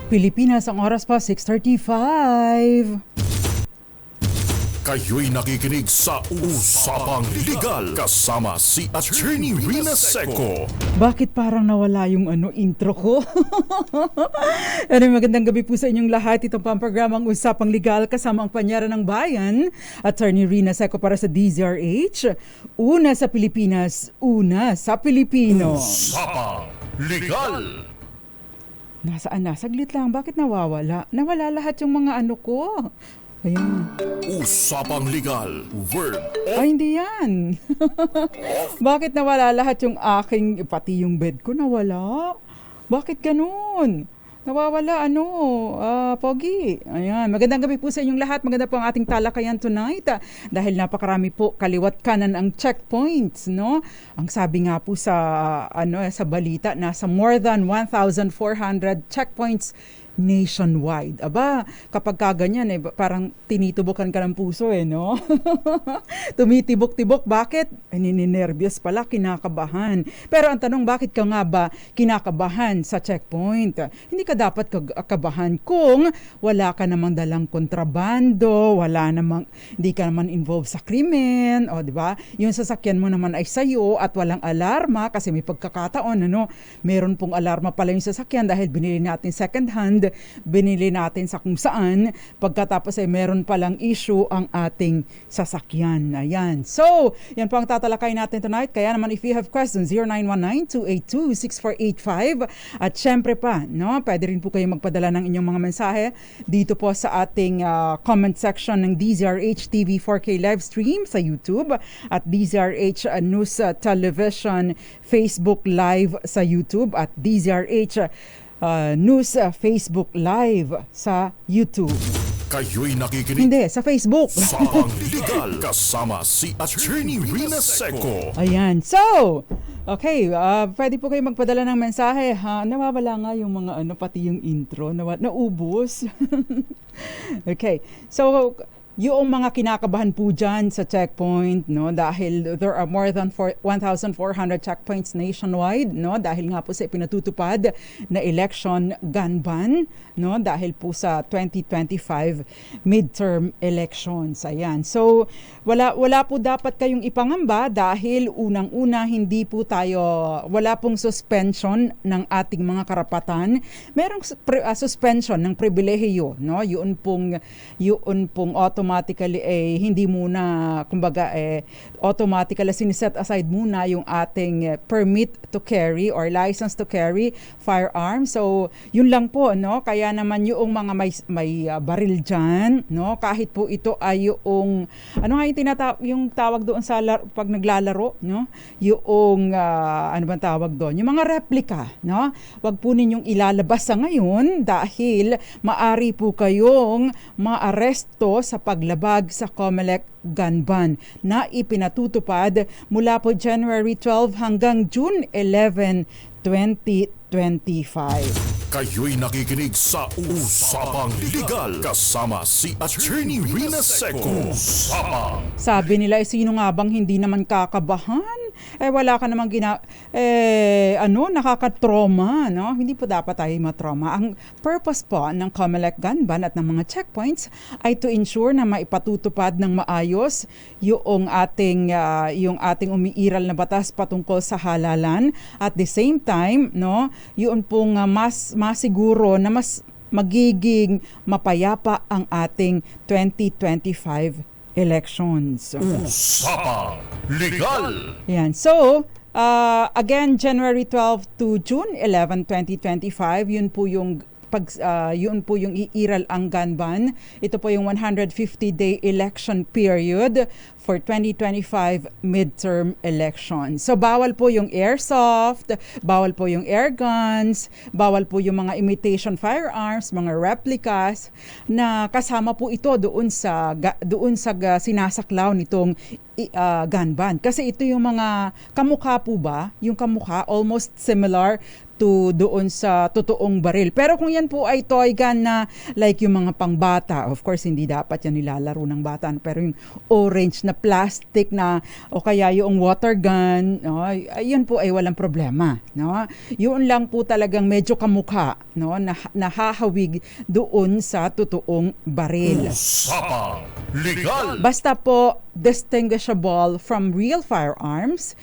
Pilipinas, ang oras pa 6:35. Kayo'y nakikinig sa Usapang Legal kasama si Attorney Rina Seco. Bakit parang nawala yung intro ko? Magandang gabi po sa inyong lahat. Itong pamprogramang Usapang Legal kasama ang Panyara ng Bayan, Attorney Rina Seco para sa DZRH. Una sa Pilipinas, una sa Pilipino. Usapang Legal. Nasaan na? Saglit lang. Bakit nawawala? Nawala lahat yung mga ko. Ayan. Usapang Legal. Word Ay, hindi yan. Bakit nawala lahat yung aking, pati yung bed ko nawala? Bakit ganun? Nawawala, Pogi. Ayan, magandang gabi po sa inyong lahat. Maganda po ang ating talakayan tonight. Dahil napakarami po kaliwat kanan ang checkpoints, no? Ang sabi nga po sa, sa balita, nasa more than 1,400 checkpoints nationwide. Aba, kapag kaganyan, parang tinitubukan ka ng puso, no? Tumitibok-tibok. Bakit? Ninenervyos pala, kinakabahan. Pero ang tanong, bakit ka nga ba kinakabahan sa checkpoint? Hindi ka dapat kakabahan kung wala ka namang dalang kontrabando, hindi ka naman involved sa krimen, di ba? Yung sasakyan mo naman ay sayo at walang alarma kasi may pagkakataon, meron pong alarma pala yung sasakyan dahil binili natin second hand, binili natin sa kung saan, pagkatapos ay meron palang issue ang ating sasakyan. Ayan. So, yan po ang tatalakay natin tonight. Kaya naman if you have questions, 0919-282-6485. At syempre pa, pwede rin po kayo magpadala ng inyong mga mensahe dito po sa ating comment section ng DZRH TV 4K live stream sa YouTube at DZRH News Television Facebook Live sa YouTube at DZRH News Facebook Live sa YouTube. Kayo'y nakikinig sa Facebook. Usapang Legal kasama si Attorney Rina Seco. Ayan. So, okay, pwede po kayo magpadala ng mensahe. Nawawala nga yung mga pati yung intro. Naubos. Okay. So, yung mga kinakabahan po dyan sa checkpoint, dahil there are more than 1,400 checkpoints nationwide, dahil nga po sa pinatutupad na election gun ban, dahil po sa 2025 midterm elections. Ayan. So, wala po dapat kayong ipangamba dahil unang-una wala pong suspension ng ating mga karapatan. Merong suspension ng pribilehiyo, Yun pong automatically hindi muna, automatically siniset aside muna yung ating permit to carry or license to carry firearms. So, yun lang po, Kaya naman yung mga may baril dyan, kahit po ito ay yung, yung tawag doon sa pag naglalaro, Yung, bang tawag doon? Yung mga replica, Wag po ninyong ilalabas sa ngayon dahil maari po kayong maaresto sa paglabag sa COMELEC gun ban na ipinatutupad mula po January 12 hanggang June 11, 2025. Kayo'y nakikinig sa Usapang Legal kasama si Attorney Rina Seco. Sabi nila, sino nga bang hindi naman kakabahan? Wala ka namang nakakatrauma, Hindi po dapat tayo matrauma. Ang purpose po ng COMELEC gun ban at ng mga checkpoints ay to ensure na maipatutupad ng maayos yung ating umiiral na batas patungkol sa halalan. At the same time, yun pong mas masiguro na mas magiging mapayapa ang ating 2025 elections. Usapang Legal. Yan. So, again, January 12 to June 11, 2025, yun po yung iiral ang gun ban. Ito po yung 150-day election period for 2025 midterm elections. So, bawal po yung airsoft, bawal po yung air guns, bawal po yung mga imitation firearms, mga replicas, na kasama po ito doon sa sinasaklaw nitong gun ban. Kasi ito yung mga kamukha po ba? Yung kamukha, almost similar to doon sa totoong baril. Pero kung yan po ay toy gun na like yung mga pangbata, of course hindi dapat yan nilalaro ng bata, pero yung orange na na plastic na o kaya yung water gun, no, ayun po ay walang problema, no. Yun lang po talagang medyo kamukha, no, nahahawig doon sa totoong baril. Usapang Legal. Basta po distinguishable from real firearms,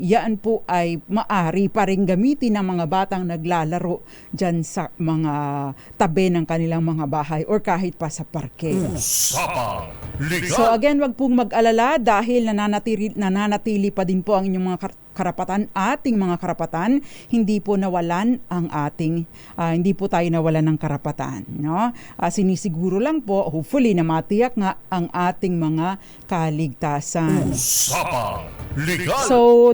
yan po ay maari pa rin gamitin ng mga batang naglalaro dyan sa mga tabi ng kanilang mga bahay or kahit pa sa parke. Usapang Legal. So again, wag pong mag-alala dahil nananatili pa din po ang inyong mga ating mga karapatan, hindi po nawalan ang hindi po tayo nawalan ng karapatan, no? Sinisiguro lang po, hopefully na matiyak nga ang ating mga kaligtasan. Usapang Legal. So,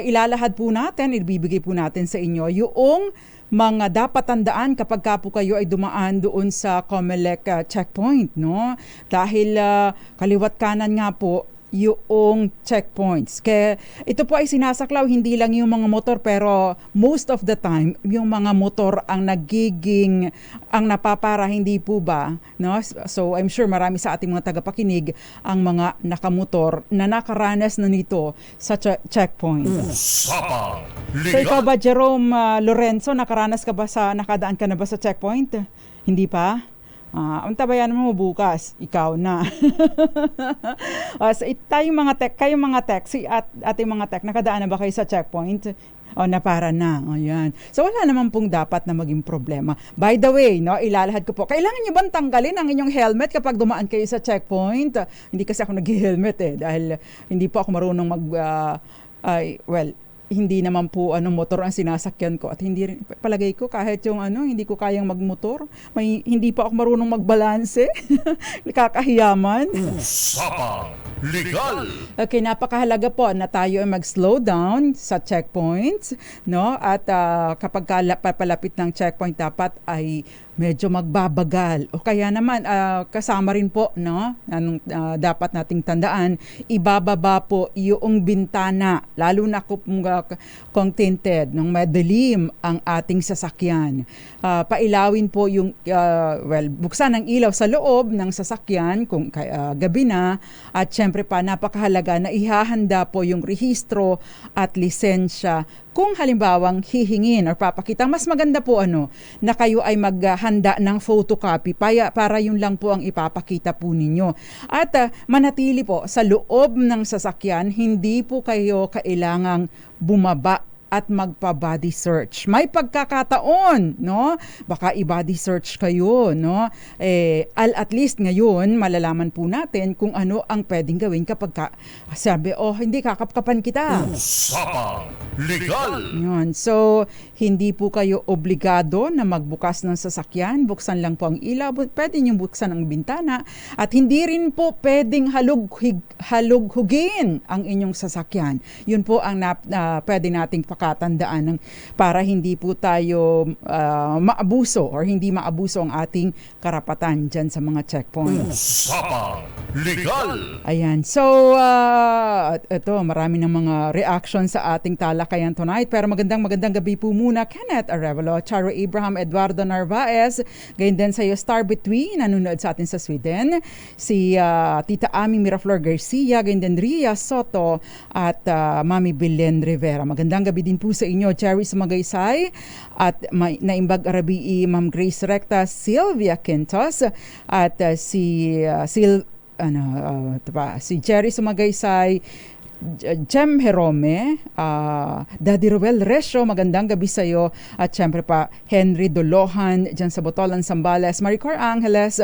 ilalahad po natin, ibibigay po natin sa inyo yung mga dapat tandaan kapag ka po kayo ay dumaan doon sa COMELEC checkpoint, no? Dahil kaliwat kanan nga po yung checkpoints. Kaya ito po ay sinasaklaw hindi lang yung mga motor, pero most of the time yung mga motor ang napapara, hindi po ba, no? So I'm sure marami sa ating mga tagapakinig ang mga nakamotor na nakaranas na nito sa checkpoint. Usapang So ikaw Legal. ba, Jerome Lorenzo, nakadaan ka na ba sa checkpoint? Hindi pa? Ang tabayan mo bukas, ikaw na. So tayong mga tech, at ating mga tech, nakadaan na ba kayo sa checkpoint? Napara na. Ayan. So wala naman pong dapat na maging problema. By the way, no, ilalahad ko po. Kailangan niyo bang tanggalin ang inyong helmet kapag dumaan kayo sa checkpoint? Hindi kasi ako nag-helmet dahil hindi po ako marunong hindi naman po motor ang sinasakyan ko at hindi rin, palagay ko kahit yung hindi ko kayang magmotor, hindi pa ako marunong magbalanse. Nakakahiyaman. Usapang Legal. Okay, napakahalaga po na tayo ay mag-slow down sa checkpoints, no? At kapag papalapit ng checkpoint dapat ay medyo magbabagal. O kaya naman kasama rin po, no? Dapat nating tandaan, ibababa po yung bintana, lalo na kung tinted, nung madilim ang ating sasakyan. Pailawin po buksan ang ilaw sa loob ng sasakyan kung gabi na, at syempre pa napakahalaga na ihahanda po yung rehistro at lisensya kung halimbawang hihingin or papakita. Mas maganda po na kayo ay maghanda ng photocopy para yun lang po ang ipapakita po ninyo. At manatili po sa loob ng sasakyan, hindi po kayo kailangang bumaba at magpa-body search. May pagkakataon, no? Baka i-body search kayo, no? At least ngayon, malalaman po natin kung ano ang pwedeng gawin kapag sabi, hindi, kakapkapan kita. Usapang Legal. Yun. So, hindi po kayo obligado na magbukas ng sasakyan. Buksan lang po ang ilaw. Pwede niyong buksan ang bintana. At hindi rin po pwedeng halughugin ang inyong sasakyan. Yun po ang pwede nating pakatandaan para hindi po tayo maabuso or hindi maabuso ang ating karapatan dyan sa mga checkpoints. Usapang Legal. Ayan. So, ito, marami ng mga reaction sa ating talakayan tonight. Pero magandang gabi po muna, Kenneth Arevalo, Charo Abraham, Eduardo Narvaez, gayon din sa iyo, Star Between, nanonood sa atin sa Sweden, si Tita Ami Miraflor Garcia, gayon din Ria Soto, at Mami Belen Rivera. Magandang gabi din po sa inyo, Cherry Sumagaysay, at Naimbag Arabii, Ma'am Grace Recta, Sylvia Quintos, at si Cherry Sumagaysay, Jem Jerome, Daddy Ruel Resio, magandang gabi sa iyo, at syempre pa Henry Dolohan dyan sa Botolan, Zambales, Maricor Angeles,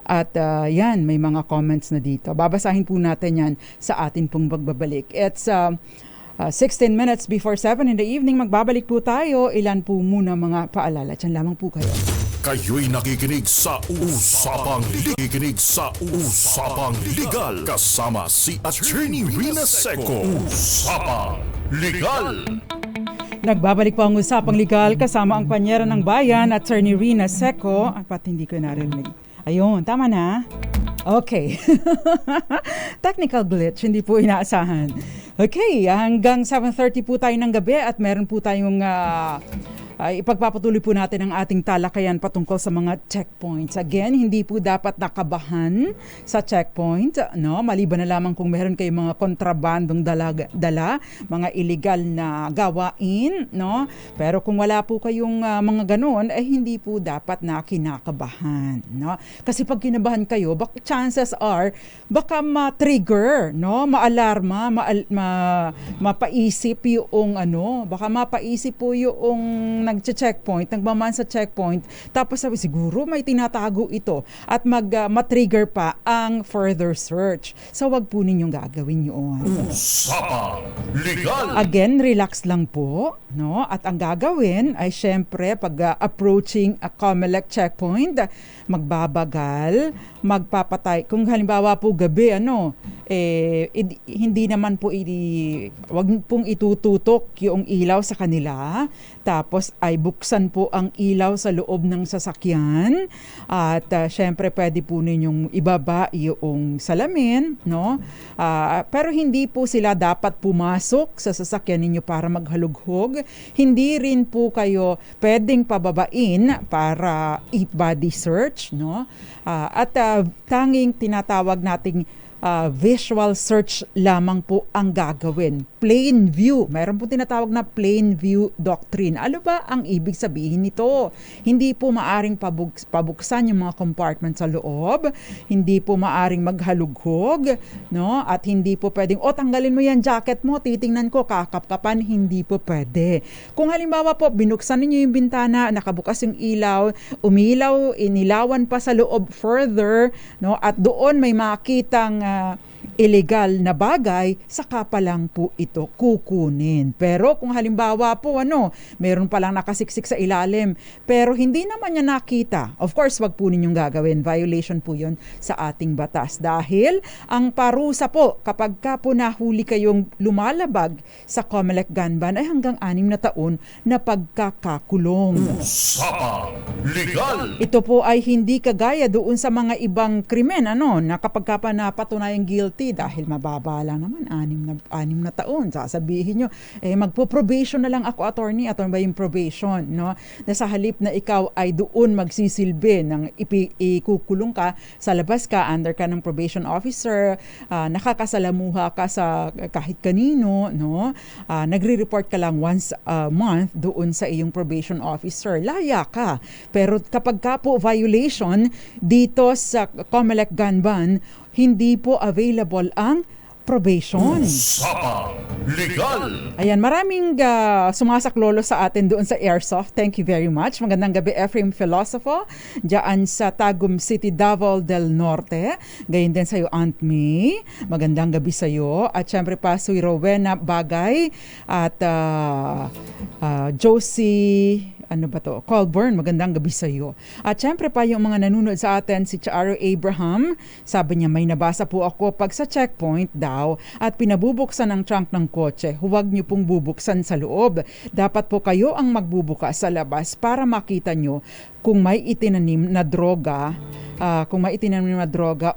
at yan, may mga comments na dito. Babasahin po natin yan sa atin pong pagbabalik. It's 16 minutes before 7 in the evening. Magbabalik po tayo. Ilan po muna mga paalala. Diyan lamang po kayo. Kayo'y nakikinig sa Usapang Legal kasama si Attorney Rina Seco. Usapang Legal. Nagbabalik po ang Usapang Legal kasama ang panyera ng bayan, Attorney Rina Seco. Pati hindi ko narinig. Ayun, tama na. Okay. Technical glitch, hindi po inaasahan. Okay, hanggang 7:30 po tayo ng gabi at meron po tayong ay ipagpapatuloy po natin ang ating talakayan patungkol sa mga checkpoints. Again, hindi po dapat nakabahan sa checkpoint, no? Maliban na lamang kung meron kayong mga kontrabandong dala, mga illegal na gawain, no? Pero kung wala po kayong mga ganoon, ay hindi po dapat na kinakabahan, no? Kasi pag kinabahan kayo, chances are baka ma-trigger, no? Maalarma, mapaisip yung baka mapaisip po yung nagche-checkpoint, nagmaman sa checkpoint, tapos sabi siguro may tinatago ito at ma-trigger pa ang further search. So wag po ninyong gagawin yun. Usapang Legal. Again, relax lang po, no? At ang gagawin ay syempre pag approaching a COMELEC checkpoint, magbabagal, magpapatay. Kung halimbawa po gabi, hindi naman po wag pong itututok yung ilaw sa kanila, tapos ay buksan po ang ilaw sa loob ng sasakyan at syempre pwede po ninyong ibaba yung salamin, no? Pero hindi po sila dapat pumasok sa sasakyan ninyo para maghalughog. Hindi rin po kayo pwedeng pababain para i-body search, no? At tanging tinatawag nating visual search lamang po ang gagawin. Plain view. Mayroon po tinatawag na plain view doctrine. Ano ba ang ibig sabihin nito? Hindi po maaring pabuksan yung mga compartment sa loob. Hindi po maaring maghalughog, no? At hindi po pwedeng, tanggalin mo yan jacket mo, titingnan ko, kakapkapan. Hindi po pwede. Kung halimbawa po, binuksan niyo yung bintana, nakabukas yung ilaw, umilaw, inilawan pa sa loob further, no? At doon may makitang illegal na bagay, saka pa lang po ito kukunin. Pero kung halimbawa po meron palang nakasiksik sa ilalim, pero hindi naman niya nakita, of course wag po ninyong gagawin. Violation po yun sa ating batas. Dahil ang parusa po kapag ka po nahuli kayong lumalabag sa COMELEC gun ban ay hanggang 6 na taon na pagkakakulong. Usapang Legal. Ito po ay hindi kagaya doon sa mga ibang krimen, na kapag ka pa napatunayang guilty, dahil mababa lang naman, 6 na taon. Sasabihin nyo, magpo-probation na lang ako, attorney. Attorney ba yung probation, no? Na sa halip na ikaw ay doon magsisilbi ng ikukulong ka, sa labas ka, under ka ng probation officer, nakakasalamuha ka sa kahit kanino, no? Nagre-report ka lang once a month doon sa iyong probation officer. Laya ka. Pero kapag ka po violation, dito sa COMELEC gun ban, hindi po available ang probation. Usapang Legal. Ayan, maraming sumasaklolo sa atin doon sa Airsoft. Thank you very much. Magandang gabi, Ephraim Filosofo, dyan sa Tagum City, Davao del Norte. Gayon din sa iyo, Aunt May. Magandang gabi sa iyo. At syempre pa, si Rowena Bagay at Josie Colburn, magandang gabi sa iyo. At syempre pa yung mga nanonood sa atin, si Charo Abraham, sabi niya, may nabasa po ako pag sa checkpoint daw at pinabubuksan ang trunk ng kotse, huwag niyo pong bubuksan sa loob. Dapat po kayo ang magbubukas sa labas para makita niyo kung may itinanim na droga,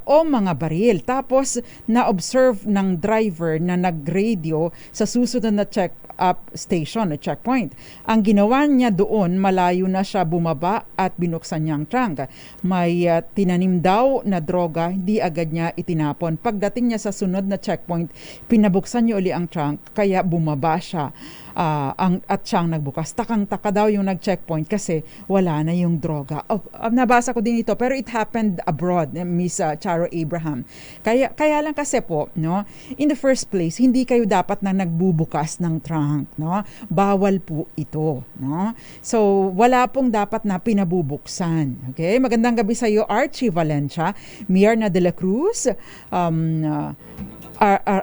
o mga baril. Tapos, na-observe ng driver na nag-radio sa susunod na check-up station, na checkpoint. Ang ginawa niya doon, malayo na siya bumaba at binuksan niya ang trunk. May tinanim daw na droga, hindi agad niya itinapon. Pagdating niya sa sunod na checkpoint, pinabuksan niya uli ang trunk, kaya bumaba siya. At siyang nagbukas. Takang-taka daw yung nag-checkpoint kasi wala na yung droga. Nabasa ko din ito, pero it happened abroad, Miss Charo Abraham. Kaya lang kasi po, no, in the first place, hindi kayo dapat na nagbubukas ng trunk, no? Bawal po ito, no? So, wala pong dapat na pinabubuksan. Okay? Magandang gabi sa iyo, Archie Valencia, Mierna de la Cruz,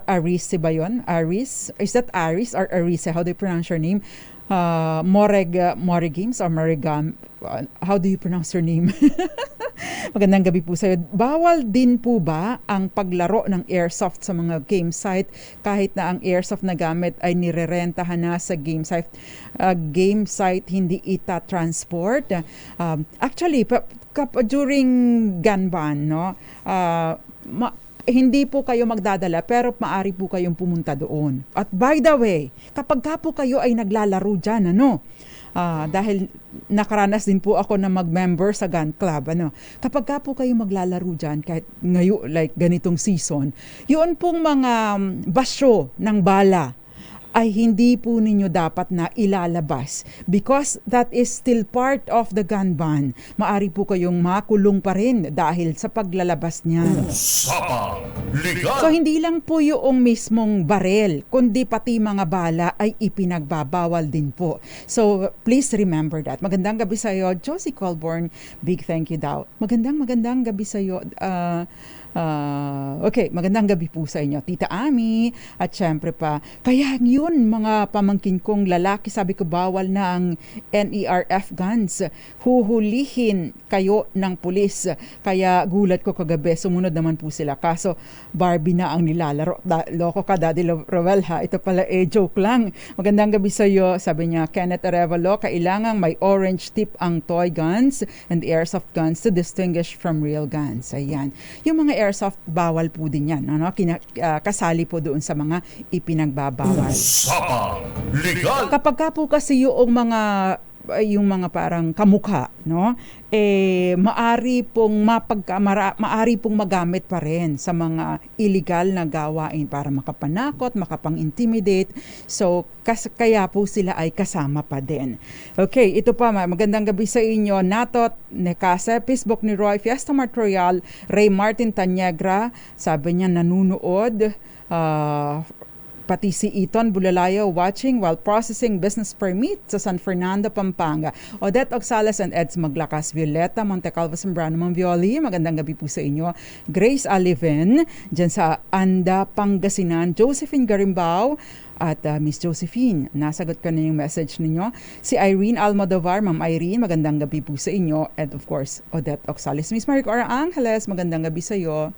Aris ba yun? Aris? Is that Aris or Arise? How do you pronounce your name? Morigames or Morigam? How do you pronounce your name? Magandang gabi po sa iyo. Bawal din po ba ang paglaro ng airsoft sa mga game site kahit na ang airsoft na gamit ay nirerentahan na sa game site? Game site hindi ita-transport. Actually, during gun ban, no? Hindi po kayo magdadala pero maaari po kayong pumunta doon. At by the way, kapag ka po kayo ay naglalaro dyan, dahil nakaranas din po ako na mag-member sa gun club. Kapag ka po kayo maglalaro dyan, kahit ngayon, like ganitong season, yun pong mga basyo ng bala ay hindi po ninyo dapat na ilalabas because that is still part of the gun ban. Maari po kayong makulong pa rin dahil sa paglalabas niyan. Usapang Legal! So hindi lang po yung mismong barel, kundi pati mga bala ay ipinagbabawal din po. So please remember that. Magandang gabi sa iyo, Josie Colborn. Big thank you daw. Magandang gabi sa iyo. Okay, magandang gabi po sa inyo, Tita Ami, at syempre pa, kaya yun mga pamangkin kong lalaki, sabi ko bawal na ang NERF guns, huhulihin kayo ng pulis, kaya gulat ko kagabi, sumunod naman po sila, kaso Barbie na ang nilalaro. Loko ka, Daddy Rowell ha, ito pala joke lang. Magandang gabi sa iyo, sabi niya, Kenneth Arevalo, kailangang may orange tip ang toy guns and airsoft guns to distinguish from real guns. Ayan, yung mga airsoft, bawal po din yan. Kasali po doon sa mga ipinagbabawal. Usapang Legal! Kapag ka po kasi yung mga parang kamukha, maari pong magamit pa rin sa mga illegal na gawain para makapanakot, makapang-intimidate. So, kaya po sila ay kasama pa din. Okay, ito pa, magandang gabi sa inyo. Natot Necase, Facebook ni Roy, Fiesta Mart Royal, Ray Martin Tanyegra, sabi niya nanunood, pati si Iton Bulalayo watching while processing business permit sa San Fernando, Pampanga. Odette Oxales and Eds Maglakas, Violeta Montecalvo Sembrano Mamvioli, magandang gabi po sa inyo. Grace Aliven, dyan sa Anda, Pangasinan. Josephine Garimbao, at Miss Josephine, nasagot ko na yung message ninyo. Si Irene Almodovar, Ma'am Irene, magandang gabi po sa inyo. And of course, Odette Oxales. Miss Maricora Angeles, magandang gabi sa iyo.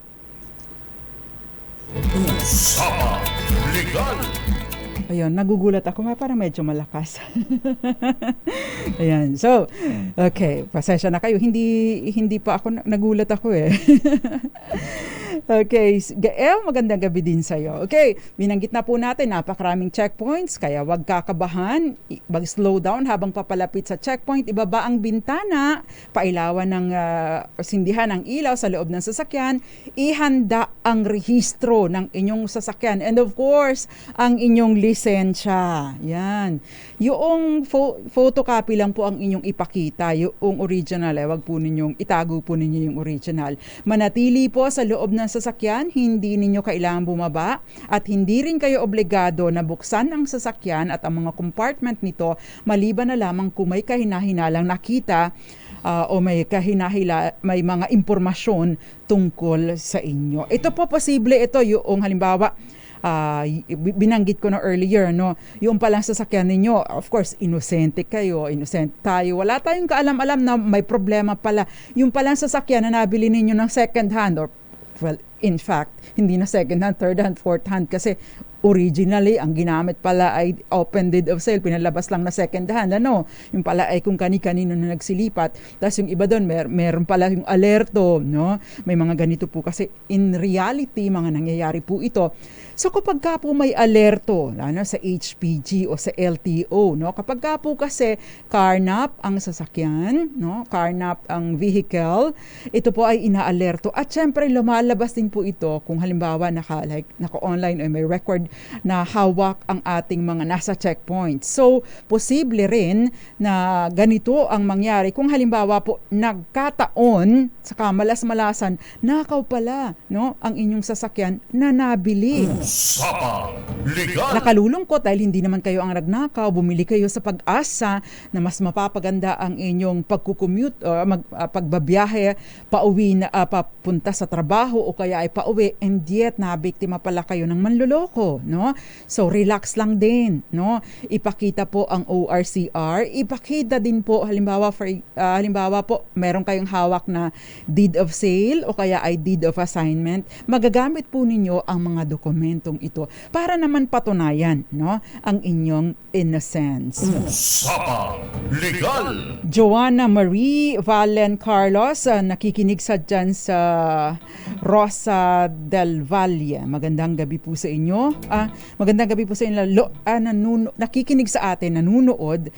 Usapang Legal! Ayun, nagugulat ako, parang medyo malakas. Ayan, so, okay, pasensya na kayo. Hindi pa ako, nagulat ako eh. Okay, Gael, magandang gabi din sa'yo. Okay, binanggit na po natin, napakaraming checkpoints, kaya wag kakabahan, mag-slow down habang papalapit sa checkpoint, ibaba ang bintana, pailawan ng sindihan ng ilaw sa loob ng sasakyan, ihanda ang rehistro ng inyong sasakyan, and of course, ang inyong lisensya. Yan. Yung photocopy lang po ang inyong ipakita, yung original, wag po ninyong itago po ninyo yung original. Manatili po sa loob ng sasakyan, hindi ninyo kailangan bumaba at hindi rin kayo obligado na buksan ang sasakyan at ang mga compartment nito maliban na lamang kung may kahina-hinalang nakita o may mga impormasyon tungkol sa inyo. Ito po posible yung halimbawa binanggit ko na earlier, yung palang sasakyan ninyo, of course, inosente kayo, innocent tayo, wala tayong kaalam-alam na may problema pala. Yung palang sasakyan na nabili ninyo ng second hand or well, in fact, hindi na second hand, third hand, fourth hand kasi originally, ang ginamit pala ay open deed of sale, pinalabas lang na second hand, yung pala ay kung kani-kanino na nagsilipat, tapos yung iba doon, meron pala yung alerto, may mga ganito po kasi in reality, mga nangyayari po ito. So kapag ka po may alerto, sa HPG o sa LTO, kapag ka po kasi carnap ang sasakyan, carnap ang vehicle, ito po ay inaalerto at syempre lumalabas din po ito kung halimbawa naka-online o may record na hawak ang ating mga nasa checkpoint. So, posible rin na ganito ang mangyari kung halimbawa po nagkataon sa kamalas-malasan, nakaw pala ang inyong sasakyan na nabili. Usapang Legal! Nakalulungkot dahil hindi naman kayo ang nagnakaw, bumili kayo sa pag-asa na mas mapapaganda ang inyong pagkukommute o pagbabiyahe, pauwi na papunta sa trabaho o kaya ay pauwi, and yet nabiktima pala kayo ng manloloko. So relax lang din, ipakita po ang ORCR, ipakita din po halimbawa po meron kayong hawak na deed of sale o kaya ay deed of assignment, magagamit po ninyo ang mga dokumentong ito para naman patunayan ang inyong innocence. Usapang Legal! Joanna Marie Valen Carlos, nakikinig dyan sa Rosa del Valle. Magandang gabi po sa inyo. Magandang gabi po sa inyo. Nakikinig sa atin, nanunood.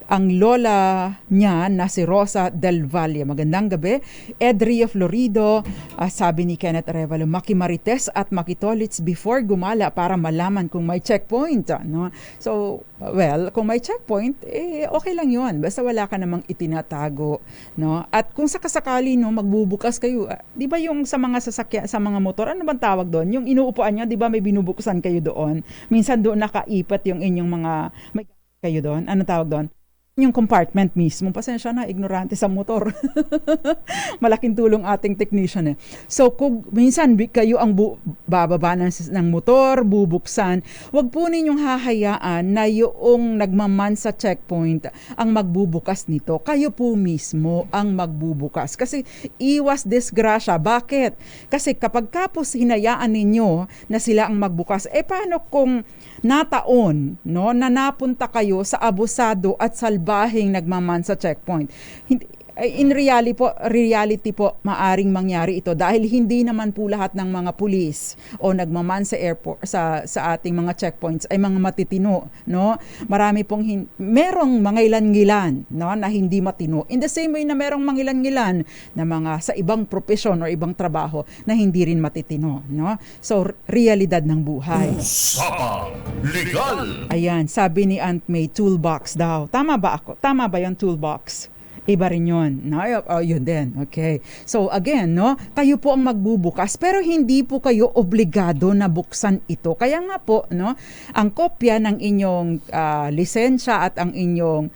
ang lola niya na si Rosa Del Valle. Magandang gabi. Edria Florido, sabi ni Kenneth Arevalo, makimarites at makitolits before gumala para malaman kung may checkpoint. No? So, well, kung may checkpoint, okay lang yun. Basta wala ka namang itinatago. No? At kung sakasakali, no, magbubukas kayo, di ba yung sa mga sasakyan, sa mga motor, ano bang tawag doon? Yung inuupuan nyo, di ba may binubuksan kayo doon? Minsan doon nakaipat yung inyong mga, may kayo doon. Ano tawag doon? Yung compartment mismo. Pasensya na, ignorante sa motor. Malaking tulong ating technician eh. So kung minsan kayo ang bababa ng motor, bubuksan, wag po ninyong hahayaan na yung nagmaman sa checkpoint ang magbubukas nito. Kayo po mismo ang magbubukas. Kasi iwas disgrasya. Bakit? Kasi kapag kapos hinayaan ninyo na sila ang magbukas, paano kung nataon, no, na napunta kayo sa abusado at salbahing nagmaman sa checkpoint? In reality po, maaring mangyari ito dahil hindi naman po lahat ng mga pulis o nagmaman sa airport sa ating mga checkpoints ay mga matitino, no? Marami pong merong mangilan-ngilan, no, na hindi matino. In the same way na merong mangilan-ngilan na mga sa ibang profesyon o ibang trabaho na hindi rin matitino, no? So realidad ng buhay. Usapang Legal. Ayan, sabi ni Aunt May, toolbox daw. Tama ba ako? Tama ba 'yung toolbox? Iba rin yun. No? Yun din. Okay. So again, no, kayo po ang magbubukas pero hindi po kayo obligado na buksan ito. Kaya nga po, no, ang kopya ng inyong lisensya at ang inyong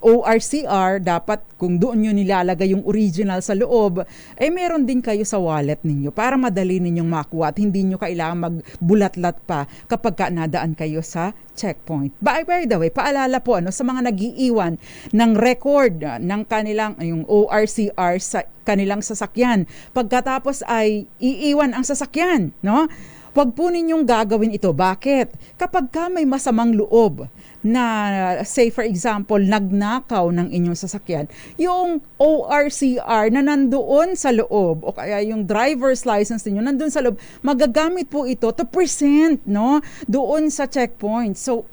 ORCR, dapat kung doon nyo nilalagay yung original sa loob, meron din kayo sa wallet ninyo para madali ninyong makuha at hindi nyo kailangan magbulatlat pa kapag nadaan kayo sa checkpoint. By the way, paalala po sa mga nag-iiwan ng record ng kanilang yung ORCR sa kanilang sasakyan. Pagkatapos ay iiwan ang sasakyan, no? Huwag po ninyong gagawin ito. Bakit? Kapag ka may masamang loob na, say for example, nagnakaw ng inyong sasakyan, yung ORCR na nandoon sa loob o kaya yung driver's license niyo nandoon sa loob, magagamit po ito to present, no, doon sa checkpoint. So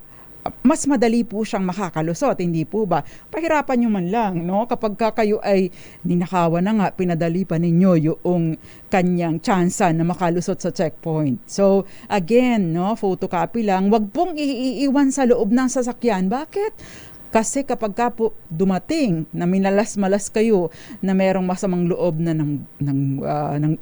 mas madali po siyang makakalusot, hindi po ba? Pahirapan nyo man lang, no? Kapag kayo ay ninakawan na nga, pinadali pa ninyo yung kanyang tsansa na makalusot sa checkpoint. So, again, no, photocopy lang. Wag pong iiwan sa loob ng sasakyan. Bakit? Kasi kapag ka po dumating na minalas-malas kayo na merong masamang loob na ng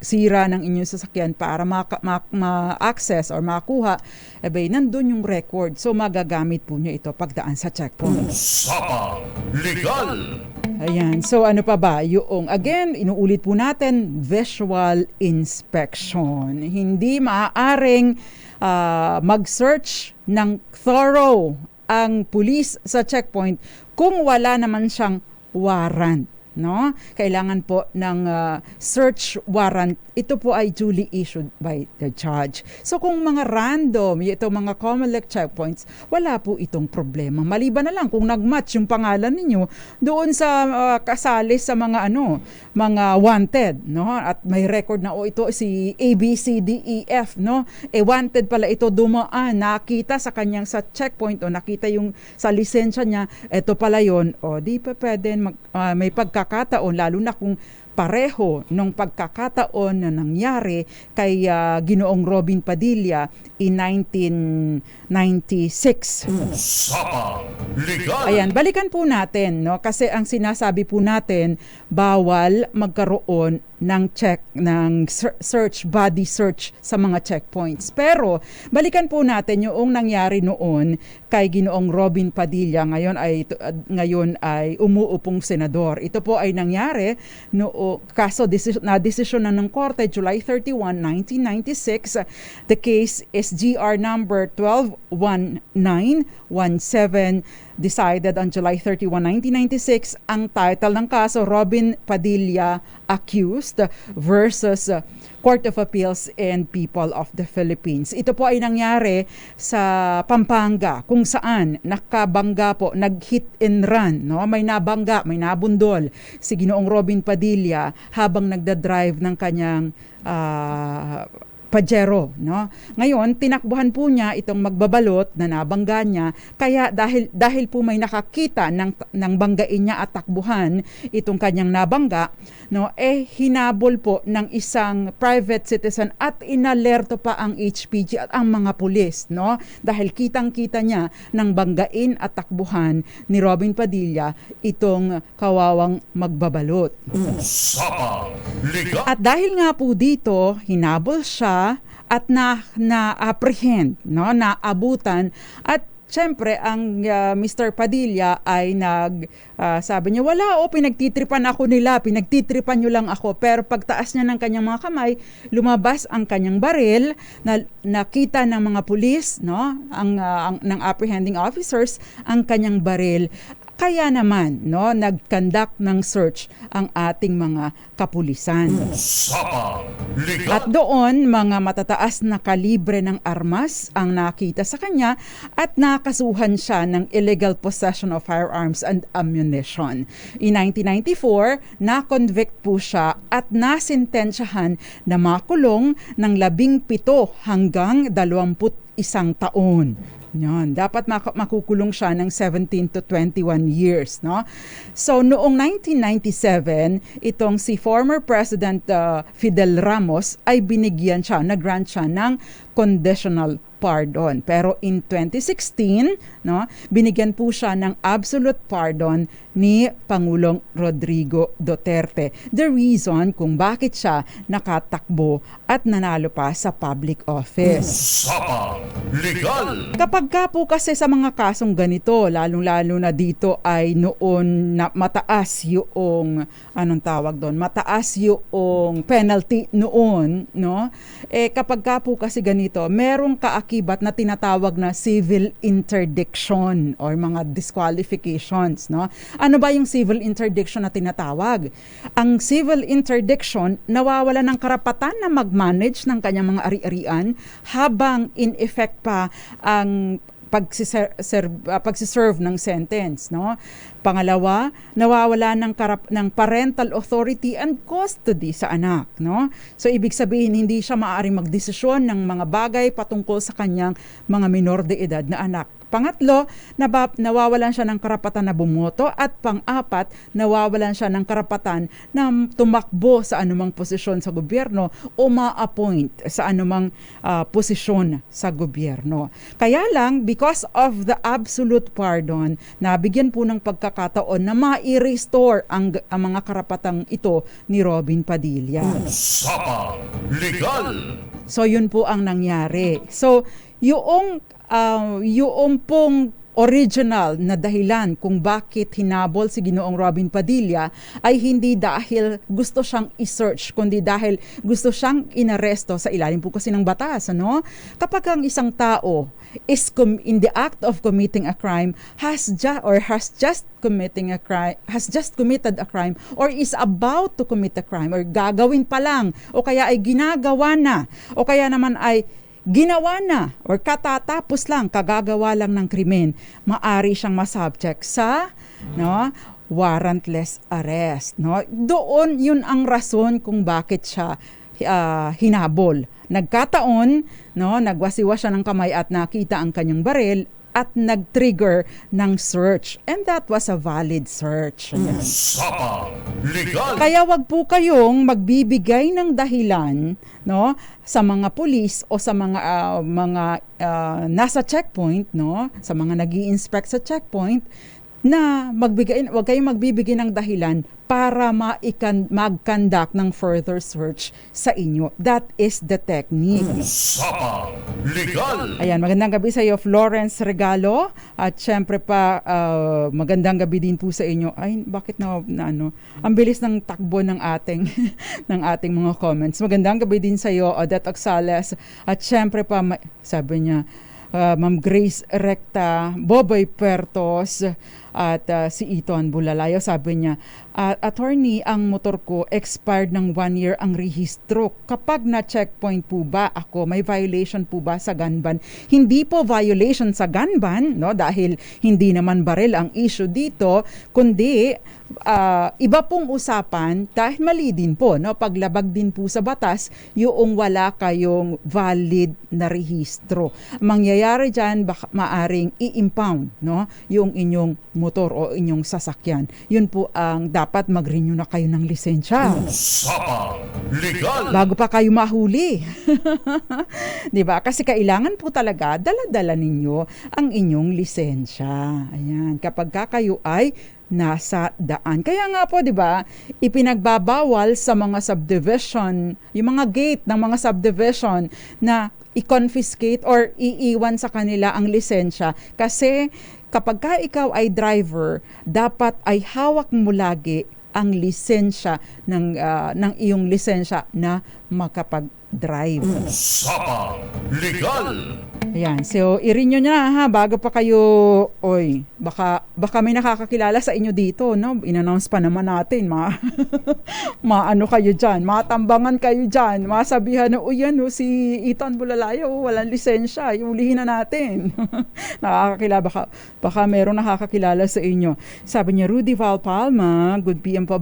sira ng inyong sasakyan para ma-access or makuha, nandun yung record. So magagamit po nyo ito pagdaan sa checkpoint. Usapang Legal. Ayan. So ano pa ba? Yung, again, inuulit po natin, visual inspection. Hindi maaaring mag-search ng thorough ang pulis sa checkpoint kung wala naman siyang warrant, no? Kailangan po ng search warrant. Ito po ay duly issued by the judge. So kung mga random, itong mga COMELEC checkpoints, wala po itong problema. Maliban na lang kung nag-match yung pangalan ninyo doon sa kasali sa mga mga wanted, no? At may record na ito si ABCDEF, no? Wanted pala ito, dumaan, nakita sa kanyang sa checkpoint o nakita yung sa lisensya niya, ito pala yon. Di pa pwede may pagkakataon, lalo na kung pareho nung pagkakataon na nangyari kay Ginoong Robin Padilla in 1996. Usapang Legal. Ayan, balikan po natin, no? Kasi ang sinasabi po natin, bawal magkaroon ng search, body search sa mga checkpoints. Pero balikan po natin yung nangyari noon kay Ginoong Robin Padilla, ngayon ay umuupong senador. Ito po ay nangyari kaso na desisyon na ng korte July 31, 1996. The case is GR number 121917, decided on July 31, 1996. Ang title ng kaso, Robin Padilla accused versus Court of Appeals and People of the Philippines. Ito po ay nangyari sa Pampanga, kung saan nakabangga po, nag-hit and run, no? May nabangga, may nabundol si Ginoong Robin Padilla habang nagda-drive ng kanyang Pajero, no? Ngayon, tinakbuhan po niya itong magbabalot na nabangga niya, kaya dahil po may nakakita ng banggain niya at takbuhan itong kanyang nabangga, no, hinabol po ng isang private citizen at inalerto pa ang HPG at ang mga pulis, no? Dahil kitang-kita niya ng banggain at takbuhan ni Robin Padilla itong kawawang magbabalot. Usapang Liga. At dahil nga po dito, hinabol siya at na-apprehend, no, naabutan, at syempre ang Mr. Padilla ay sabi niya, wala, pinagtitripan ako nila, pinagtitripan nyo lang ako. Pero pagtaas niya ng kanyang mga kamay, lumabas ang kanyang baril, na nakita ng mga pulis, no, ng apprehending officers, ang kanyang baril. Kaya naman, no, nag-conduct ng search ang ating mga kapulisan. Usapang Liga. At doon, mga matataas na kalibre ng armas ang nakita sa kanya at nakasuhan siya ng illegal possession of firearms and ammunition. In 1994, na-convict po siya at nasintensyahan na makulong ng 17 hanggang 21 taon. Yan, dapat makukulong siya ng 17 to 21 years, no? So noong 1997, itong si former President Fidel Ramos ay binigyan siya, nag-grant siya ng conditional pardon. Pero in 2016, no, binigyan po siya ng absolute pardon ni Pangulong Rodrigo Duterte. The reason kung bakit siya nakatakbo at nanalo pa sa public office. Usapang Legal. Kapag ka po kasi sa mga kasong ganito, lalong-lalo na dito ay noon na mataas yung, anong tawag doon, mataas yung penalty noon, no? Kapag ka po kasi ganito, merong kaakibat na tinatawag na civil interdiction or mga disqualifications, no? Ano ba yung civil interdiction na tinatawag? Ang civil interdiction, nawawala ng karapatan na mag-manage ng kanyang mga ari-arian habang in effect pa ang pagsiserve ng sentence, no? Pangalawa, nawawala ng parental authority and custody sa anak, no? So ibig sabihin hindi siya maaaring magdesisyon ng mga bagay patungkol sa kanyang mga minor de edad na anak. Pangatlo, nawawalan siya ng karapatan na bumoto, at pang-apat, nawawalan siya ng karapatan na tumakbo sa anumang posisyon sa gobyerno o ma-appoint sa anumang posisyon sa gobyerno. Kaya lang, because of the absolute pardon, nabigyan po ng pagkakataon na ma-restore ang mga karapatang ito ni Robin Padilla. Usapang Legal. So yun po ang nangyari. So yung pong original na dahilan kung bakit hinabol si Ginoong Robin Padilla ay hindi dahil gusto siyang i-search, kundi dahil gusto siyang inaresto sa ilalim po kasi ng batas, ano? Kapag ang isang tao is in the act of committing a crime, has just committed a crime, or is about to commit a crime, or gagawin pa lang, o kaya ay ginagawa na, o kaya naman ay ginawa na or katatapos lang, kagagawa lang ng krimen, maari siyang masubject sa warrantless arrest, no? Doon yun ang rason kung bakit siya hinabol. Nagkataon, no, nagwasiwa siya ng kamay at nakita ang kanyang baril at nag-trigger ng search, and that was a valid search. Usapang Legal. Kaya wag po kayong magbibigay ng dahilan, no, sa mga pulis o sa mga nasa checkpoint, no, sa mga nag-i-inspect sa checkpoint, na wag kayong magbibigay ng dahilan para mag-conduct ng further search sa inyo. That is the technique. Usapang Legal. Ayan, magandang gabi sa iyo, Florence Regalo. At syempre pa, magandang gabi din po sa inyo. Ay, bakit ang bilis ng takbo ng ating ng ating mga comments. Magandang gabi din sa iyo, Odette Oxales. At syempre pa, sabi niya, Ma'am Grace Recta, Boboy Puertos, at si Iton Bulalayo. Sabi niya, attorney, ang motor ko expired ng 1 year ang rehistro. Kapag na-checkpoint po ba ako, may violation po ba sa gun ban? Hindi po violation sa gun ban, no? Dahil hindi naman baril ang issue dito, kundi iba pong usapan dahil mali din po, no? Paglabag din po sa batas yung wala kayong valid na rehistro. Mangyayari dyan, maaring i-impound, no? Yung inyong motor o inyong sasakyan. Yun po ang dapat mag-renew na kayo ng lisensya. Usapang Legal! Bago pa kayo mahuli. 'Di ba? Kasi kailangan po talaga dala-dala ninyo ang inyong lisensya. Ayan, kapag kayo ay nasa daan. Kaya nga po, 'di ba, ipinagbabawal sa mga subdivision, yung mga gate ng mga subdivision na i-confiscate or iiwan sa kanila ang lisensya kasi kapag ka ikaw ay driver, dapat ay hawak mo lagi ang lisensya ng iyong lisensya na makapag-drive. Usapang Legal! Ayan, so i-renew na ha bago pa kayo, baka may nakakakilala sa inyo dito, no? In-announce pa naman natin, maano kayo dyan, matambangan kayo dyan, masabihan na, yan, si Iton Bulalayo, walang lisensya, iulihin na natin. Nakakakilala, baka merong nakakakilala sa inyo. Sabi niya, Rudy Valpalma, good PM po,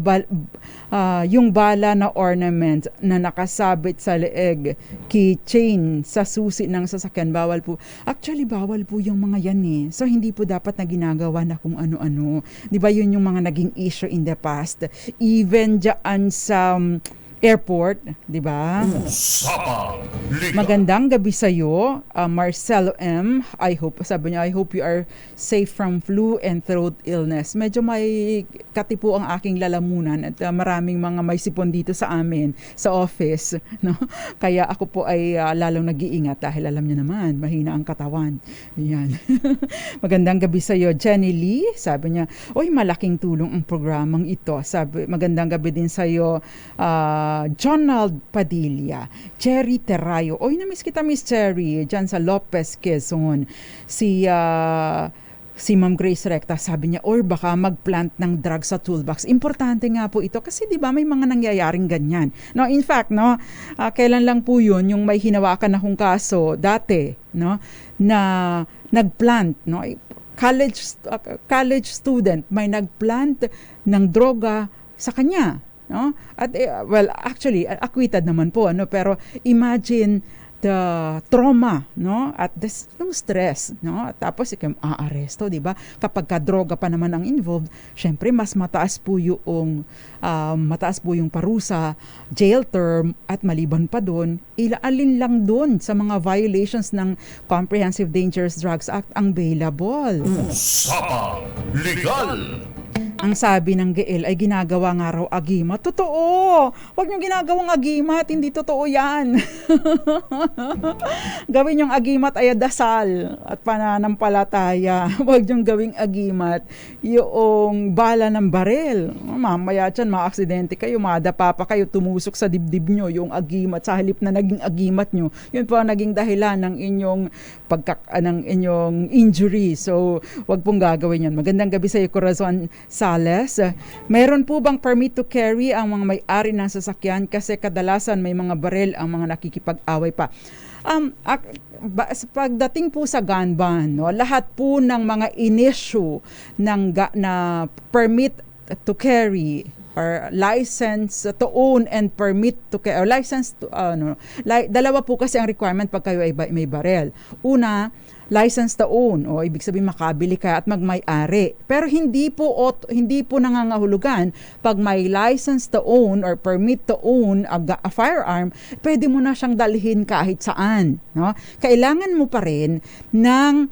yung bala na ornament na nakasabit sa leeg, keychain sa susi ng sasakyan, bawal po. Actually, bawal po yung mga yan eh. So, hindi po dapat na ginagawa na kung ano-ano. Di ba yun yung mga naging issue in the past? Even dyan sa airport, di ba? Usapang Legal! Magandang gabi sa iyo, Marcelo M. Sabi niya, I hope you are safe from flu and throat illness. Medyo may katipo ang aking lalamunan at maraming mga may sipon dito sa amin, sa office. No? Kaya ako po ay lalong nag-iingat dahil alam niyo naman, mahina ang katawan. Yan. Magandang gabi sa iyo, Jenny Lee. Sabi niya, malaking tulong ang programang ito. Sabi, magandang gabi din sa iyo, Jonald Padilla, Cherry Terayo. Na-miss kita, Miss Cherry, dyan sa Lopez, Quezon. Si Ma'am Grace Recta, sabi niya, baka mag-plant ng drug sa toolbox. Importante nga po ito kasi 'di ba may mga nangyayaring ganyan. No, in fact, no, kailan lang po 'yun yung may hinawakan akong kaso dati, no, na nag-plant, no, college student may nag-plant ng droga sa kanya. No? At actually acquitted naman po, pero imagine the trauma, no, at yung stress, no, tapos aaresto, di ba? Kapag droga pa naman ang involved, syempre mas mataas po yung parusa, jail term, at maliban pa doon, alin lang doon sa mga violations ng Comprehensive Dangerous Drugs Act ang bailable. Usapang Legal! Ang sabi ng GL ay ginagawa nga raw agimat. Totoo! Huwag niyong ginagawang agimat. Hindi totoo yan. Gawin yung agimat ay dasal at pananampalataya. Huwag niyong gawing agimat yung bala ng baril. Mamaya dyan, maaksidente kayo, madapa pa kayo, tumusok sa dibdib nyo yung agimat sa halip na naging agimat nyo. Yun po ang naging dahilan ng inyong injury. So, huwag pong gagawin yan. Magandang gabi sa iyo, Corazon Sales. Meron po bang permit to carry ang mga may-ari ng sasakyan kasi kadalasan may mga baril ang mga nakikipag-away pa? Pagdating po sa gun ban, no, lahat po ng mga in-issue na permit to carry or license to own and permit to carry, or license to, dalawa po kasi ang requirement pag kayo ay may baril. Una, license to own, o ibig sabihin makabili ka at magmay-ari. Pero hindi po nangangahulugan pag may license to own or permit to own a firearm, pwede mo na siyang dalhin kahit saan, no? Kailangan mo pa rin ng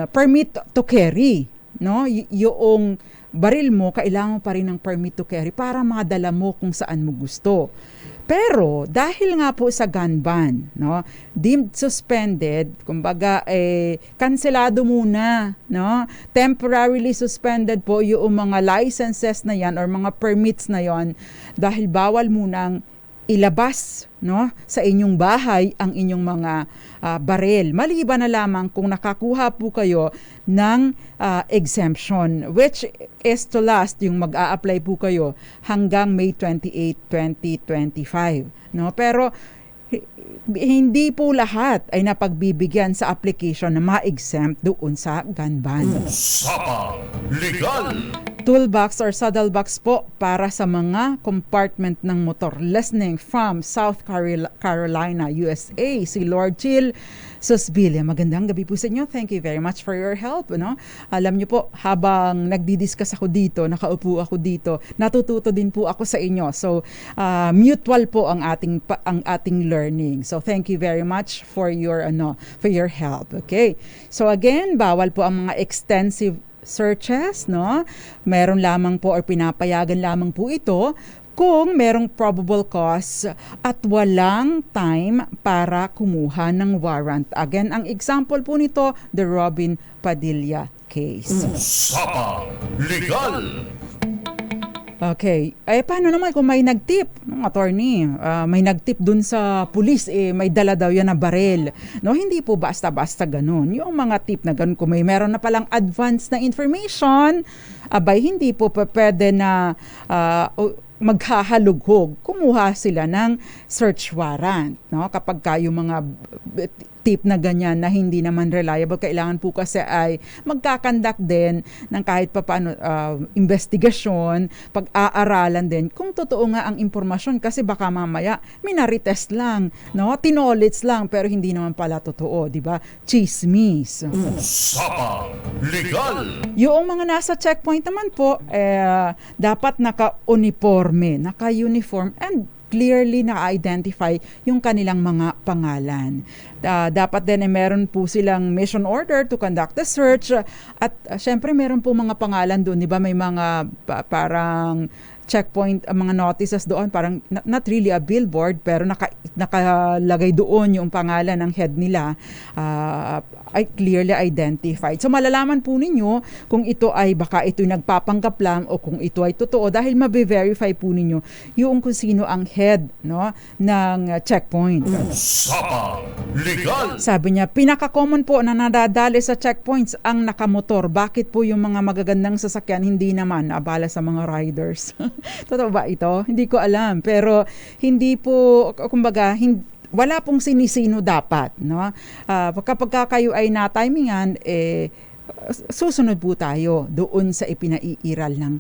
permit to carry, no? Yung baril mo, kailangan mo pa rin ng permit to carry para madala mo kung saan mo gusto. Pero dahil nga po sa gun ban, no, deemed suspended, kumbaga kanselado muna, no? Temporarily suspended po yung mga licenses na yan or mga permits na yon dahil bawal munang ilabas, no, sa inyong bahay ang inyong mga barel. Maliban na lamang kung nakakuha po kayo ng exemption, which is to last, yung mag-a-apply po kayo hanggang May 28, 2025. No? Pero hindi po lahat ay napagbibigyan sa application na ma-exempt doon sa gun ban. Usapang Legal. Toolbox or saddlebox po para sa mga compartment ng motor. Listening from South Carolina, USA, si Lord Chill Susbilia. Magandang gabi po sa inyo. Thank you very much for your help. No? Alam niyo po, habang nagdi-discuss ako dito, nakaupo ako dito, natututo din po ako sa inyo. So, mutual po ang ating learning. So, thank you very much for your help. Okay? So, again, bawal po ang mga extensive searches, no? Meron lamang po or pinapayagan lamang po ito kung merong probable cause at walang time para kumuha ng warrant. Again, ang example po nito, the Robin Padilla case. Usapang Legal. Okay. Paano naman kung may nagtip, attorney, may nagtip dun sa pulis, may dala daw yan na barel. No, hindi po basta-basta ganun. Yung mga tip na ganun, kung may meron na palang advance na information, abay, hindi po pwede na maghahalughog. Kumuha sila ng search warrant. No? Kapag kayo mga tip na ganyan na hindi naman reliable, kailangan po kasi ay magkakandak din ng kahit pa paano investigasyon, pag-aaralan din kung totoo nga ang impormasyon, kasi baka mamaya minaritest lang, no? Tinolits lang pero hindi naman pala totoo, di ba? Chismis. Usapang Legal. Yung mga nasa checkpoint naman po, dapat naka-uniforme, naka-uniform and clearly na-identify yung kanilang mga pangalan. Dapat din meron po silang mission order to conduct the search at syempre meron po mga pangalan doon, di ba? May mga parang checkpoint, mga notices doon, parang not really a billboard pero nakalagay doon yung pangalan ng head nila, ay clearly identified. So malalaman po ninyo kung ito ay baka ito'y nagpapanggap lang o kung ito ay totoo dahil mabe-verify po ninyo yung kung sino ang head, no, ng checkpoint. Usapang Legal. Sabi niya, pinaka-common po na nadadali sa checkpoints ang nakamotor. Bakit po yung mga magagandang sasakyan hindi naman abala sa mga riders? Totoo ba ito? Hindi ko alam. Pero hindi po, kumbaga, wala pong sinisino dapat. No? Kapag kayo ay na-timingan, susunod po tayo doon sa ipinaiiral ng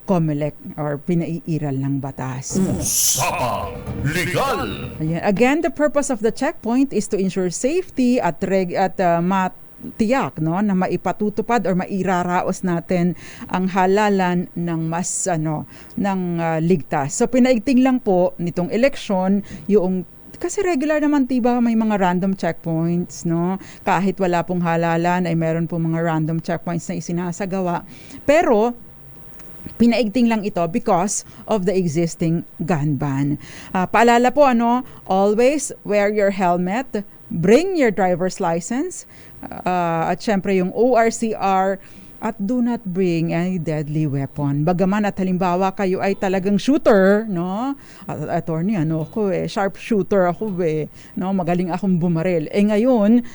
COMELEC or pinaiiral ng batas. Usapang Legal. Again, the purpose of the checkpoint is to ensure safety at tiyak, no, na maipatutupad or mairaraos natin ang halalan ng mas ligtas. So pinaigting lang po nitong eleksyon yung, kasi regular naman tiba may mga random checkpoints, no? Kahit wala pong halalan ay meron pong mga random checkpoints na isinasagawa. Pero pinaigting lang ito because of the existing gun ban. Paalala po, always wear your helmet, bring your driver's license, at syempre yung ORCR, at do not bring any deadly weapon. Bagaman at halimbawa kayo ay talagang shooter, no? Attorney, sharp shooter ako no? Magaling akong bumaril. Ngayon,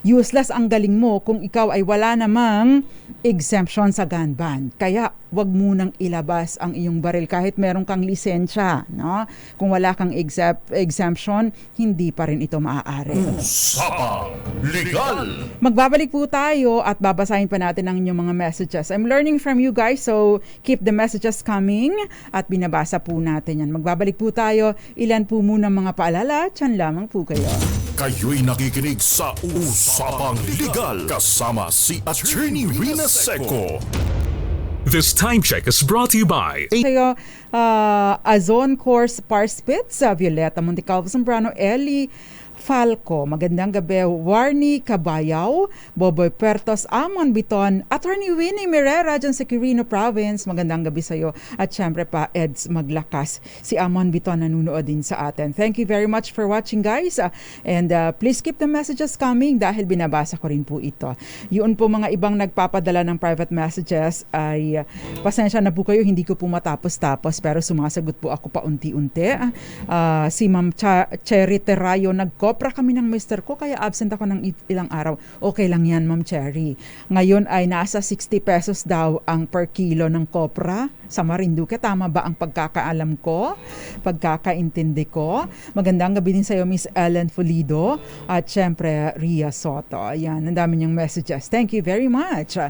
useless ang galing mo kung ikaw ay wala namang exemption sa gun ban. Kaya wag munang ilabas ang iyong baril kahit meron kang lisensya, no? Kung wala kang exemption, hindi pa rin ito maaari. Usapang Legal. Magbabalik po tayo at babasahin pa natin ang inyong mga messages. I'm learning from you guys, so keep the messages coming at binabasa po natin yan. Magbabalik po tayo. Ilan po muna mga paalala, tiyan lamang po kayo. Kayo'y nakikinig sa Usapang Legal kasama si Attorney Rina Seco. This time check is brought to you by Kayo, Azon Course Parspits, Violeta Montecalvo Zambrano, Ellie Falco, magandang gabi. Warnie Cabayaw, Boboy Puertos, Amon Biton, Attorney Winnie Mirera dyan sa Quirino Province, magandang gabi sa iyo. At syempre pa, Eds Maglakas, si Amon Biton nanunood din sa atin. Thank you very much for watching, guys. And please keep the messages coming dahil binabasa ko rin po ito. Yun po mga ibang nagpapadala ng private messages ay pasensya na po kayo, hindi ko po matapos-tapos pero sumasagot po ako paunti-unti. Si Ma'am Cherry Terayo, nagkopra kami ng mister ko kaya absent ako ng ilang araw. Okay lang yan, Ma'am Cherry. Ngayon ay nasa 60 pesos daw ang per kilo ng kopra sa Marinduque. Tama ba ang pagkakaalam ko? Pagkakaintindi ko? Magandang gabi din sa iyo, Miss Ellen Fulido at syempre Ria Soto. Ayan, ang dami niyang messages. Thank you very much.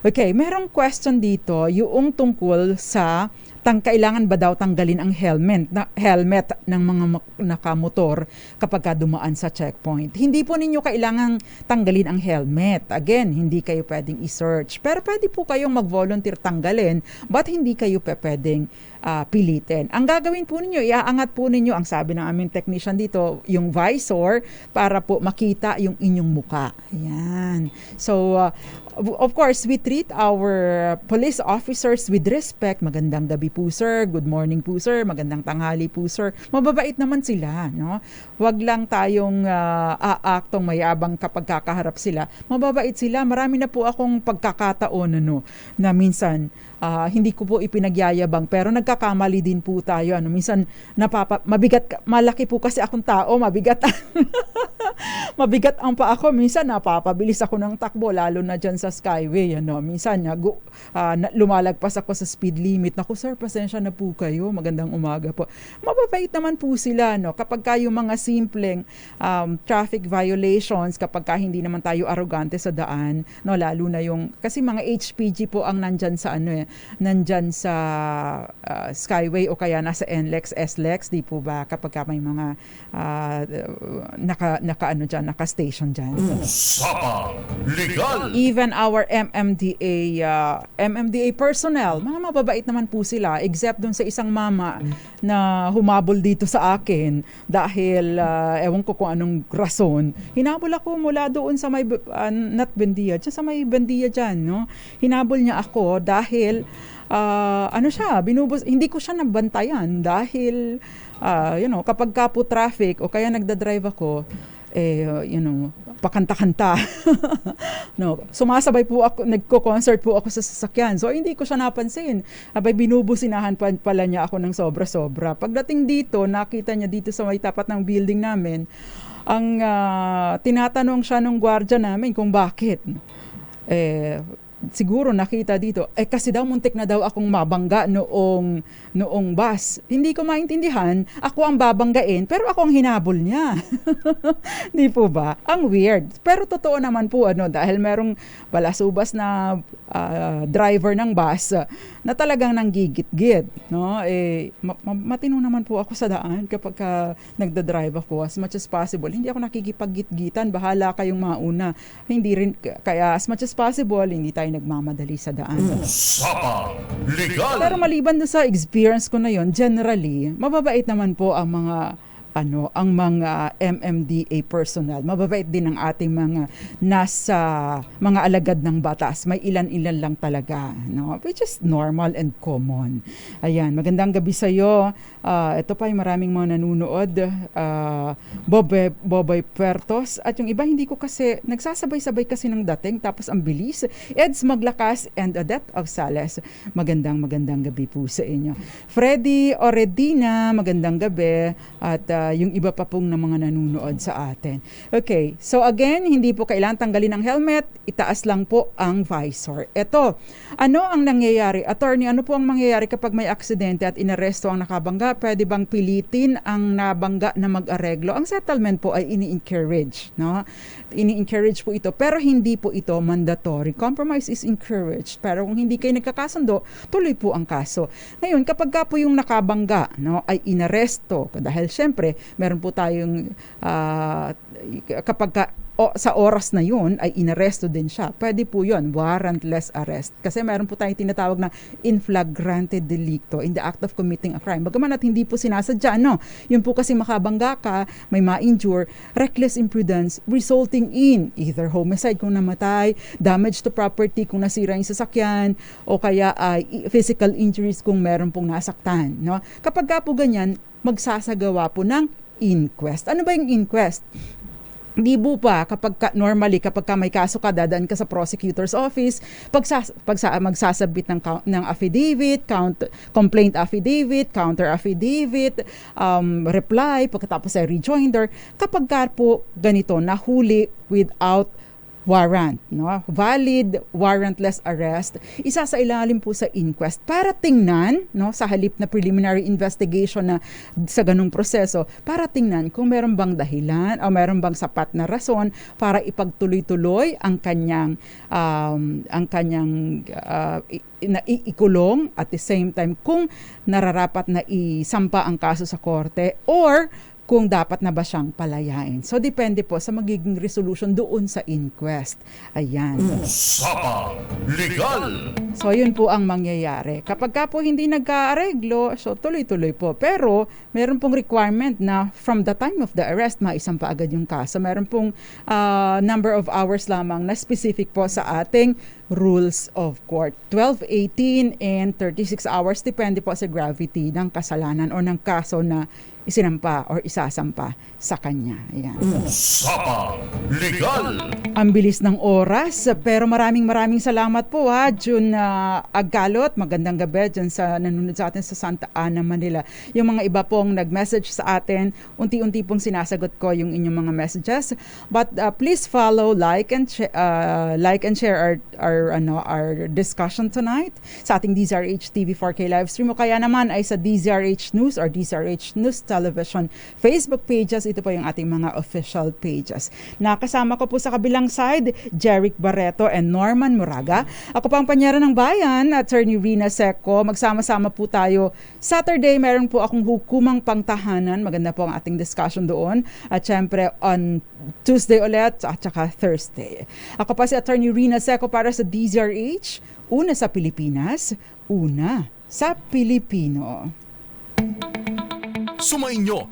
Okay, merong question dito yung tungkol sa kailangan ba daw tanggalin ang helmet ng mga nakamotor kapag dumaan sa checkpoint. Hindi po ninyo kailangang tanggalin ang helmet. Again, hindi kayo pwedeng i-search. Pero pwede po kayong mag-volunteer tanggalin, but hindi kayo pwedeng pilitin. Ang gagawin po ninyo, iaangat po ninyo, ang sabi ng aming technician dito, yung visor para po makita yung inyong muka. Ayan. So, of course, we treat our police officers with respect. Magandang gabi po, sir. Good morning po, sir. Magandang tanghali po, sir. Mababait naman sila, no? Huwag lang tayong aaktong mayabang kapag kakaharap sila. Mababait sila. Marami na po akong pagkakataon, na minsan hindi ko po ipinagyayabang pero nagkakamali din po tayo. Minsan malaki po kasi akong tao, mabigat mabigat ang pa ako. Minsan napapabilis ako ng takbo lalo na dyan sa Skyway. Minsan lumalagpas ako sa speed limit. Naku sir, pasensya na po kayo. Magandang umaga po. Mababait naman po sila. Kapag kayo mga simpleng traffic violations, kapag hindi naman tayo arrogante sa daan, lalo na yung, kasi mga HPG po ang nandyan sa nandyan sa Skyway o kaya nasa NLEX, SLEX, di po ba? Kapag may mga naka-station dyan. Usapang Legal. Even our MMDA personnel, mga mababait naman po sila, except dun sa isang mama na humabol dito sa akin dahil ewan ko kung anong rason. Hinabol ako mula doon sa may not Bendia, dyan sa may Bendia dyan, no? Hinabol niya ako dahil hindi ko siya nabantayan dahil kapag kapo traffic o kaya nagda-drive ako, pakanta-kanta. Sumasabay po ako, nagko-concert po ako sa sasakyan. So hindi ko siya napansin. Binubusinahan pala niya ako ng sobra-sobra. Pagdating dito, nakita niya dito sa may tapat ng building namin, ang tinatanong siya ng gwardiya namin kung bakit. Siguro nakita dito, kasi daw muntik na daw akong mabangga noong bus. Hindi ko maintindihan, ako ang babanggain, pero ako ang hinabol niya. Di po ba? Ang weird. Pero totoo naman po, dahil merong balasubas na driver ng bus na talagang nanggigit-git. Matino naman po ako sa daan kapag nagda-drive ako as much as possible. Hindi ako nakikipag-git-gitan, bahala kayong mauna. Hindi rin, kaya as much as possible, hindi tayo nagmamadali sa daan. Usapang Legal. Pero maliban doon sa experience ko na yon, generally, mababait naman po ang mga MMDA personnel. Mababait din ang ating mga nasa mga alagad ng batas. May ilan-ilan lang talaga, which is normal and common. Ayan, magandang gabi sa iyo. Ito pa, maraming mga nanunood. Boboy Puertos. At yung iba, hindi ko kasi, nagsasabay-sabay kasi ng dating, tapos ang bilis. Eds Maglakas and Odette of Sales. Magandang gabi po sa inyo. Freddy Oredina, magandang gabi. At yung iba pa pong na mga nanunood sa atin. Okay, so again, hindi po kailangan tanggalin ang helmet, itaas lang po ang visor. Ito, ano ang nangyayari? Attorney, ano po ang mangyayari kapag may aksidente at inaresto ang nakabangga? Pwede bang pilitin ang nabangga na mag-areglo? Ang settlement po ay ini-encourage, ini-encourage po ito, pero hindi po ito mandatory. Compromise is encouraged, pero kung hindi kayo nagkakasundo, tuloy po ang kaso. Ngayon, kapag po yung nakabangga, ay inaresto, dahil syempre, Siyempre, meron po tayong kapag sa oras na yun ay inaresto din siya. Pwede po yun, warrantless arrest. Kasi meron po tayong tinatawag na in flagrante delicto, in the act of committing a crime. Bagaman at hindi po sinasadya, no? Yun po kasi makabangga ka, may ma-injure, reckless imprudence resulting in either homicide kung namatay, damage to property kung nasira yung sasakyan, o kaya physical injuries kung meron pong nasaktan, no? Kapag ka po ganyan, magsasagawa po ng inquest. Ano ba yung inquest? Di po pa, normally kapag ka may kaso ka, dadaan ka sa prosecutor's office, magsasabit ng affidavit, complaint affidavit, counter affidavit, reply, pagkatapos ay rejoinder. Kapag ka po ganito, nahuli without warrant, no? Valid warrantless arrest, isa sa ilalim po sa inquest para tingnan, no, sa halip na preliminary investigation na sa ganung proseso, para tingnan kung meron bang dahilan o meron bang sapat na rason para ipagtuloy-tuloy ang kanyang ikulong, at the same time kung nararapat na isampa ang kaso sa korte or kung dapat na ba siyang palayain. So, depende po sa magiging resolution doon sa inquest. Ayan. Usapang Legal. So, yun po ang mangyayari. Kapag ka po hindi nagkaareglo, so tuloy-tuloy po. Pero, meron pong requirement na from the time of the arrest, maisampa agad yung kaso. Meron pong number of hours lamang na specific po sa ating rules of court. 12, 18, and 36 hours. Depende po sa gravity ng kasalanan o ng kaso na isinampa or isasampa sa kanya. Ayan. Usapang Legal. Ang bilis ng oras, pero maraming salamat po June Aggalot. Magandang gabi dyan sa nanonood sa atin sa Santa Ana, Manila. Yung mga iba pong nag-message sa atin, unti-unti pong sinasagot ko yung inyong mga messages. But please follow, like and share our discussion tonight sa ating DZRH TV 4K live stream, o kaya naman ay sa DZRH News or DZRH News Television Facebook pages. Ito po yung ating mga official pages. Nakasama ko po sa kabilang side, Jeric Barreto and Norman Moraga. Ako po ang panyera ng bayan, Attorney Rina Seco. Magsama-sama po tayo. Saturday, meron po akong hukumang pangtahanan. Maganda po ang ating discussion doon. At syempre, on Tuesday ulit at saka Thursday. Ako pa si Attorney Rina Seco para sa DZRH. Una sa Pilipinas, una sa Pilipino. Sumainyo